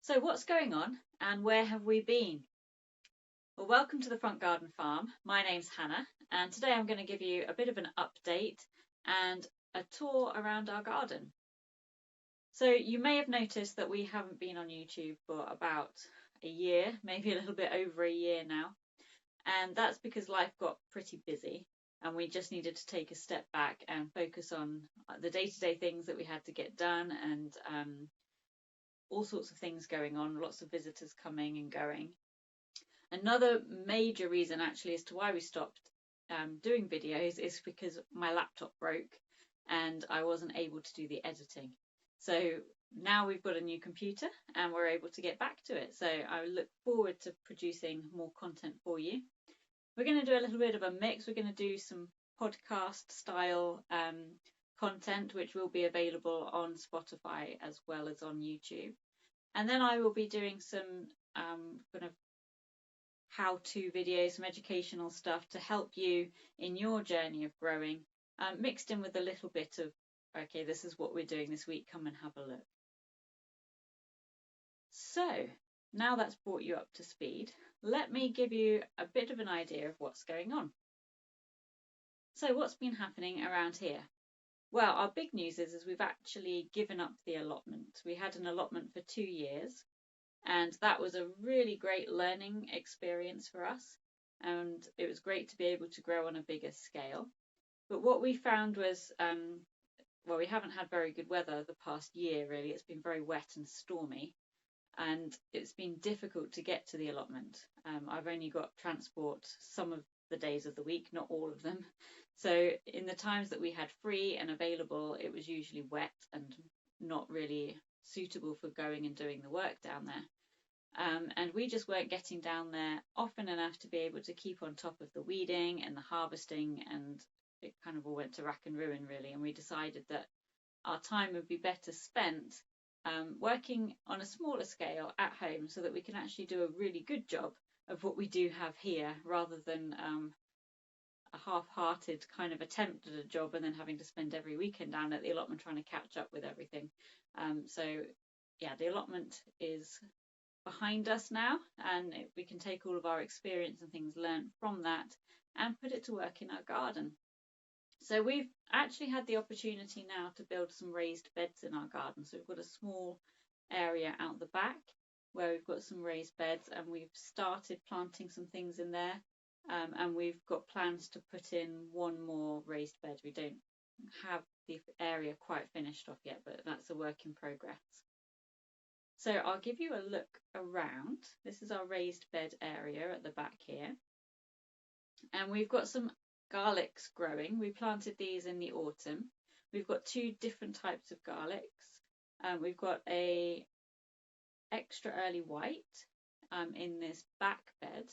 So what's going on and where have we been? Well, welcome to the Front Garden Farm. My name's Hannah and today I'm going to give you a bit of an update and a tour around our garden. So you may have noticed that we haven't been on YouTube for about a year, maybe a little bit over a year now. And that's because life got pretty busy and we just needed to take a step back and focus on the day-to-day things that we had to get done and all sorts of things going on, lots of visitors coming and going. Another major reason actually as to why we stopped doing videos is because my laptop broke and I wasn't able to do the editing. So now we've got a new computer and we're able to get back to it. So I look forward to producing more content for you. We're going to do a little bit of a mix. We're going to do some podcast style content, which will be available on Spotify as well as on YouTube. And then I will be doing some kind of how-to videos, some educational stuff to help you in your journey of growing, mixed in with a little bit of, okay, this is what we're doing this week, come and have a look. So now that's brought you up to speed, let me give you a bit of an idea of what's going on. So what's been happening around here? Well, our big news is we've actually given up the allotment. We had an allotment for 2 years and that was a really great learning experience for us. And it was great to be able to grow on a bigger scale. But what we found was, well, we haven't had very good weather the past year, really. It's been very wet and stormy. And it's been difficult to get to the allotment. I've only got transport some of the days of the week, not all of them. So in the times that we had free and available, it was usually wet and not really suitable for going and doing the work down there. And we just weren't getting down there often enough to be able to keep on top of the weeding and the harvesting, and it kind of all went to rack and ruin really. And we decided that our time would be better spent working on a smaller scale at home so that we can actually do a really good job of what we do have here, rather than a half-hearted kind of attempt at a job and then having to spend every weekend down at the allotment trying to catch up with everything. So yeah, the allotment is behind us now, and we can take all of our experience and things learned from that and put it to work in our garden. So we've actually had the opportunity now to build some raised beds in our garden. So we've got a small area out the back where we've got some raised beds, and we've started planting some things in there. And we've got plans to put in one more raised bed. We don't have the area quite finished off yet, but that's a work in progress. So I'll give you a look around. This is our raised bed area at the back here. And we've got some garlics growing. We planted these in the autumn. We've got 2 different types of garlics. We've got a extra early white in this back bed.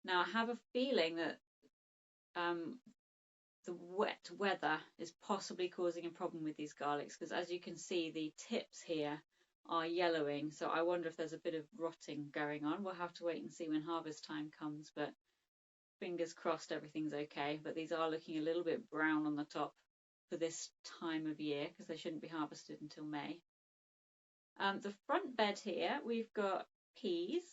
Now I have a feeling that the wet weather is possibly causing a problem with these garlics, because as you can see, the tips here are yellowing. So I wonder if there's a bit of rotting going on. We'll have to wait and see when harvest time comes, but fingers crossed everything's okay. But these are looking a little bit brown on the top for this time of year, because they shouldn't be harvested until May. The front bed here, we've got peas.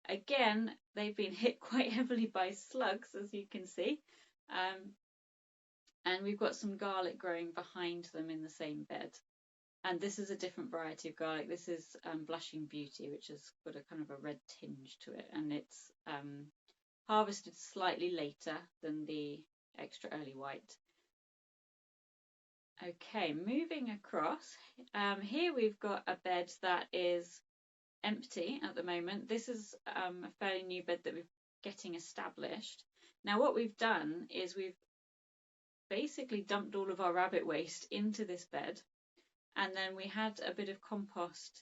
Again, they've been hit quite heavily by slugs, as you can see. And we've got some garlic growing behind them in the same bed. And this is a different variety of garlic. This is Blushing Beauty, which has got a kind of a red tinge to it. And it's harvested slightly later than the extra early white. Okay, moving across. Here we've got a bed that is empty at the moment. This is a fairly new bed that we're getting established. Now what we've done is we've basically dumped all of our rabbit waste into this bed, and then we had a bit of compost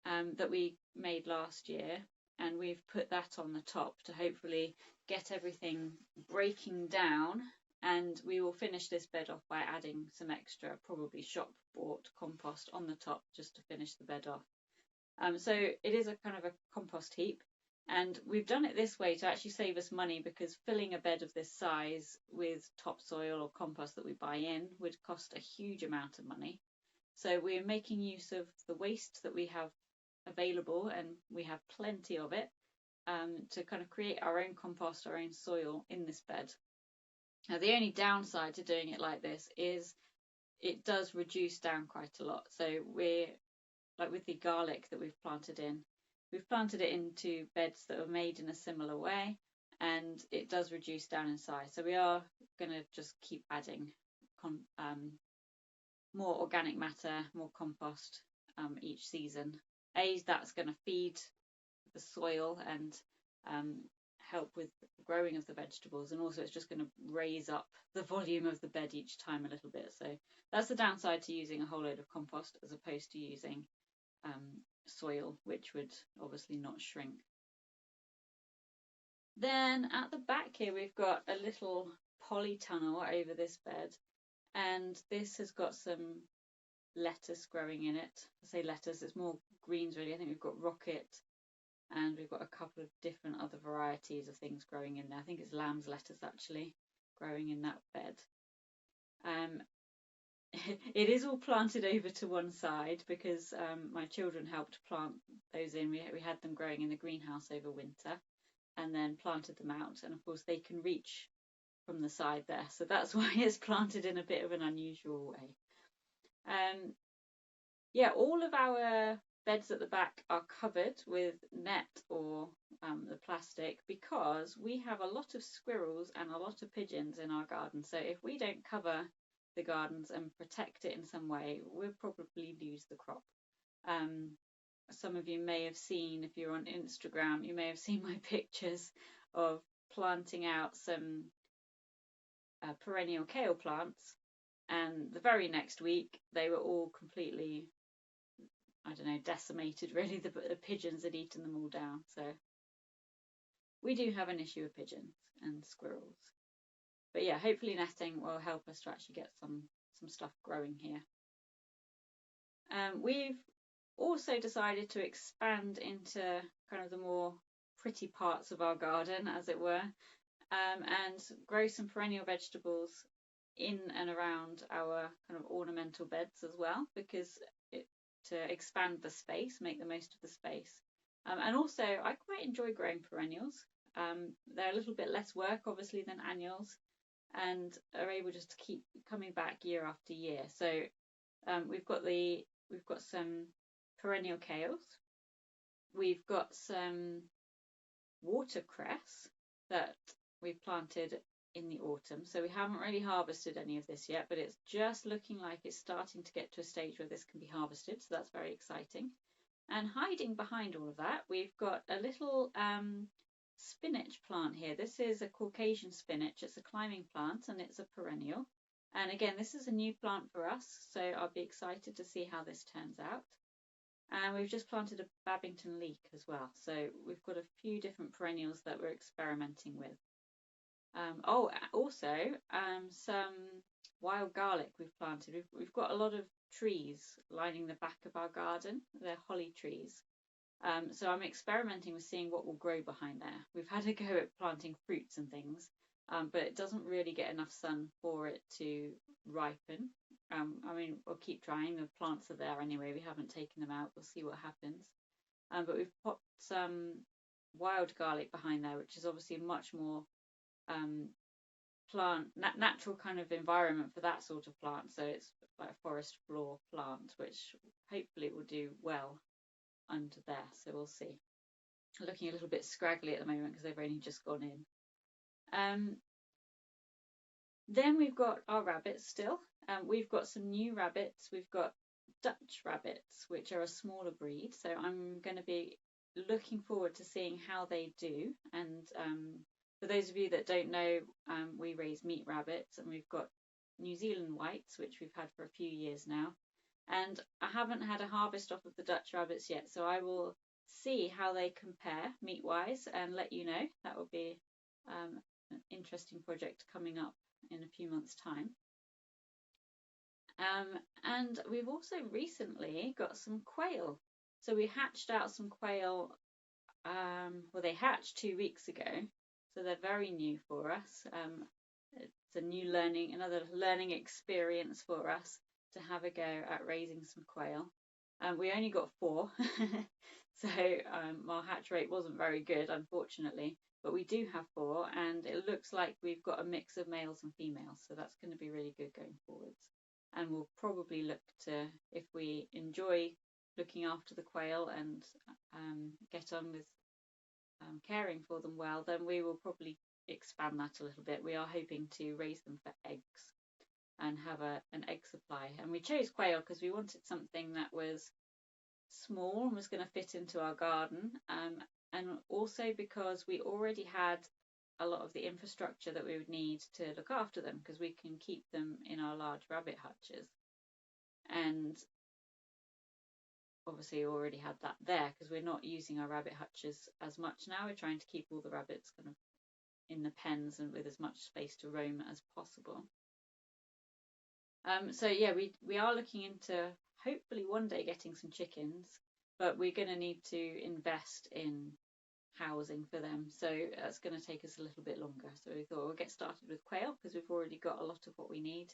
that we made last year, and we've put that on the top to hopefully get everything breaking down. And we will finish this bed off by adding some extra, probably shop bought compost on the top, just to finish the bed off. So it is a kind of a compost heap, and we've done it this way to actually save us money, because filling a bed of this size with topsoil or compost that we buy in would cost a huge amount of money. So we're making use of the waste that we have available, and we have plenty of it, to kind of create our own compost, our own soil in this bed. Now, the only downside to doing it like this is it does reduce down quite a lot. So we're like with the garlic that we've planted it into beds that are made in a similar way, and it does reduce down in size. So we are going to just keep adding more organic matter, more compost each season. That's going to feed the soil and help with the growing of the vegetables, and also it's just going to raise up the volume of the bed each time a little bit. So that's the downside to using a whole load of compost as opposed to using soil, which would obviously not shrink. Then at the back here we've got a little polytunnel over this bed, and this has got some lettuce growing in it. I say lettuce, it's more greens really. I think we've got rocket, and we've got a couple of different other varieties of things growing in there. I think it's lamb's lettuce actually growing in that bed. It is all planted over to one side because my children helped plant those in. We had them growing in the greenhouse over winter and then planted them out, and of course they can reach from the side there, so that's why it's planted in a bit of an unusual way. Yeah, all of our beds at the back are covered with net or the plastic because we have a lot of squirrels and a lot of pigeons in our garden. So if we don't cover the gardens and protect it in some way, we'll probably lose the crop. Some of you may have seen, if you're on Instagram, you may have seen my pictures of planting out some perennial kale plants, and the very next week they were all completely, I don't know, decimated really. The pigeons had eaten them all down. So we do have an issue with pigeons and squirrels. But yeah, hopefully netting will help us to actually get some stuff growing here. We've also decided to expand into kind of the more pretty parts of our garden, as it were, and grow some perennial vegetables in and around our kind of ornamental beds as well, because to expand the space, make the most of the space. And also I quite enjoy growing perennials. They're a little bit less work obviously than annuals, and are able just to keep coming back year after year. So we've got some perennial kales, we've got some watercress that we've planted in the autumn, so we haven't really harvested any of this yet, but it's just looking like it's starting to get to a stage where this can be harvested, so that's very exciting. And hiding behind all of that, we've got a little spinach plant here. This is a Caucasian spinach. It's a climbing plant and it's a perennial, and again this is a new plant for us, so I'll be excited to see how this turns out. And we've just planted a Babington leek as well, so we've got a few different perennials that we're experimenting with. Also some wild garlic we've planted. We've got a lot of trees lining the back of our garden. They're holly trees. So I'm experimenting with seeing what will grow behind there. We've had a go at planting fruits and things, but it doesn't really get enough sun for it to ripen. I mean, we'll keep trying. The plants are there anyway. We haven't taken them out. We'll see what happens. But we've popped some wild garlic behind there, which is obviously a much more natural kind of environment for that sort of plant. So it's like a forest floor plant, which hopefully will do well under there. So we'll see. Looking a little bit scraggly at the moment because they've only just gone in. Then we've got our rabbits still. We've got some new rabbits. We've got Dutch rabbits, which are a smaller breed. So I'm going to be looking forward to seeing how they do. And for those of you that don't know, we raise meat rabbits, and we've got New Zealand whites, which we've had for a few years now. And I haven't had a harvest off of the Dutch rabbits yet, so I will see how they compare meat-wise and let you know. That will be an interesting project coming up in a few months' time. And we've also recently got some quail. So we hatched out some quail, well, they hatched 2 weeks ago, so they're very new for us. It's another learning experience for us to have a go at raising some quail. We only got 4, So our hatch rate wasn't very good, unfortunately, but we do have 4, and it looks like we've got a mix of males and females, so that's going to be really good going forwards. And we'll probably look to, if we enjoy looking after the quail and get on with caring for them well, then we will probably expand that a little bit. We are hoping to raise them for eggs and have an egg supply. And we chose quail because we wanted something that was small and was going to fit into our garden, and also because we already had a lot of the infrastructure that we would need to look after them, because we can keep them in our large rabbit hutches, and obviously already had that there because we're not using our rabbit hutches as much now. We're trying to keep all the rabbits kind of in the pens and with as much space to roam as possible. So yeah, we are looking into hopefully one day getting some chickens, but we're going to need to invest in housing for them, so that's going to take us a little bit longer. So we thought we'll get started with quail because we've already got a lot of what we need,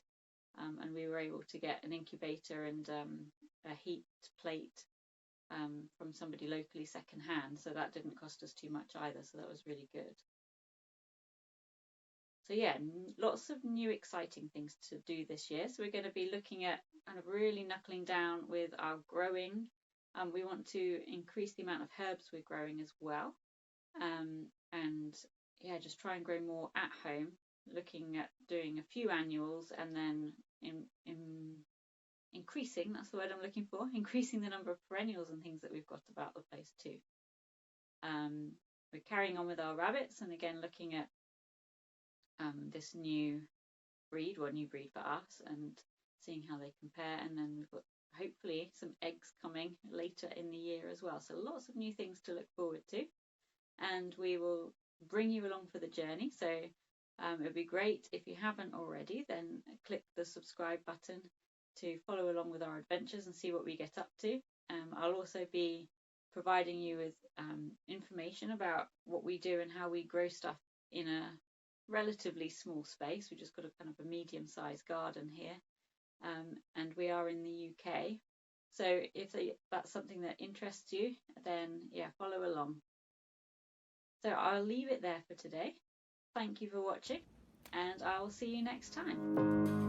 and we were able to get an incubator and a heat plate from somebody locally second hand, so that didn't cost us too much either, so that was really good. So yeah, lots of new exciting things to do this year. So we're going to be looking at kind of really knuckling down with our growing. We want to increase the amount of herbs we're growing as well. And yeah, just try and grow more at home, looking at doing a few annuals and then increasing, that's the word I'm looking for, increasing the number of perennials and things that we've got about the place too. We're carrying on with our rabbits, and again looking at this new breed, or new breed for us, and seeing how they compare. And then we've got hopefully some eggs coming later in the year as well. So lots of new things to look forward to, and we will bring you along for the journey. So it'd be great if you haven't already, then click the subscribe button to follow along with our adventures and see what we get up to. I'll also be providing you with information about what we do and how we grow stuff in a relatively small space. We just got a kind of a medium-sized garden here, and we are in the UK. So if that's something that interests you, then yeah, follow along. So I'll leave it there for today. Thank you for watching, and I'll see you next time.